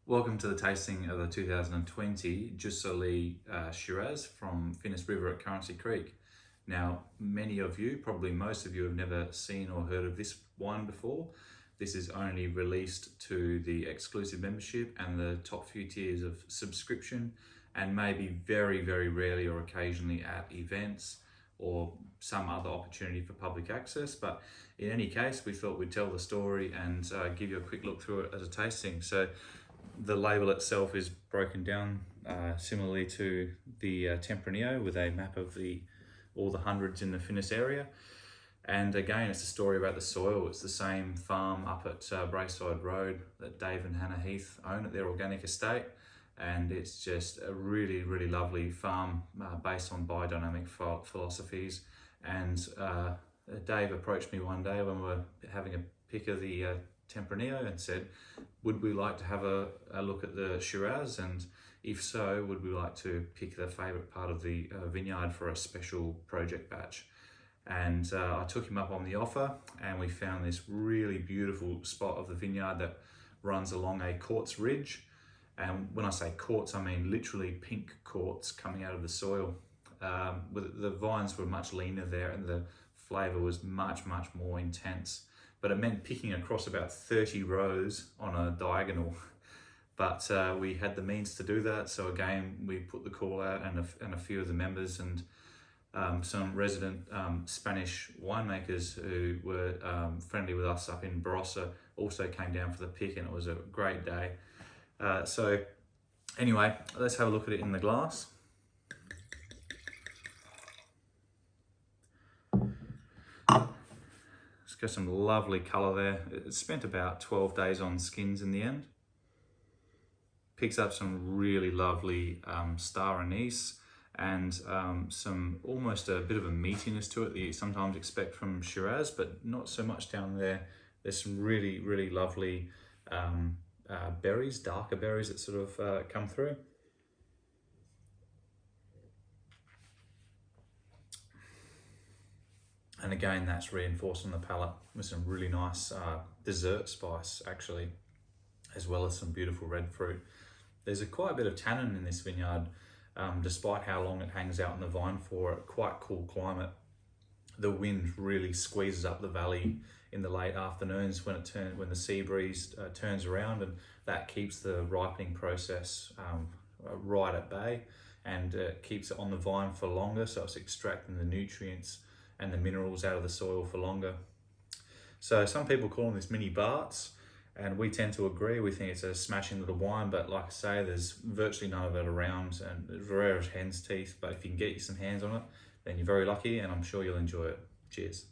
Welcome to the tasting of the 2020 Soli Shiraz from Finniss River at Currency Creek. Now, many of you, probably most of you, have never seen or heard of this wine before. This is only released to the exclusive membership and the top few tiers of subscription, and maybe very, very rarely or occasionally at events or some other opportunity for public access. But in any case, we thought we'd tell the story and give you a quick look through it as a tasting. So the label itself is broken down similarly to the Tempranillo, with a map of all the hundreds in the Finniss area. And again, it's a story about the soil. It's the same farm up at Braeside Road that Dave and Hannah Heath own at their organic estate. And it's just a really, really lovely farm based on biodynamic philosophies. And Dave approached me one day when we were having a pick of the Tempranillo and said, would we like to have a look at the Shiraz, and if so, would we like to pick the favourite part of the vineyard for a special project batch? And I took him up on the offer, and we found this really beautiful spot of the vineyard that runs along a quartz ridge. And when I say quartz, I mean literally pink quartz coming out of the soil. The vines were much leaner there, and the flavour was much, much more intense. But it meant picking across about 30 rows on a diagonal. But we had the means to do that. So again, we put the call out, and a few of the members and some resident Spanish winemakers who were friendly with us up in Barossa also came down for the pick, and it was a great day. So anyway, let's have a look at it in the glass. It's got some lovely colour there. It spent about 12 days on skins in the end. Picks up some really lovely star anise and some almost a bit of a meatiness to it that you sometimes expect from Shiraz, but not so much down there. There's some really, really lovely berries, darker berries that sort of come through. And again, that's reinforced on the palate with some really nice dessert spice, actually, as well as some beautiful red fruit. There's quite a bit of tannin in this vineyard, despite how long it hangs out in the vine for. A quite cool climate. The wind really squeezes up the valley in the late afternoons when the sea breeze turns around, and that keeps the ripening process right at bay, and keeps it on the vine for longer, so it's extracting the nutrients and the minerals out of the soil for longer. So some people call them this mini Barts, and we tend to agree. We think it's a smashing little wine, but like I say, there's virtually none of it around, and it's rare as hen's teeth. But if you can get you some hands on it, then you're very lucky, and I'm sure you'll enjoy it. Cheers.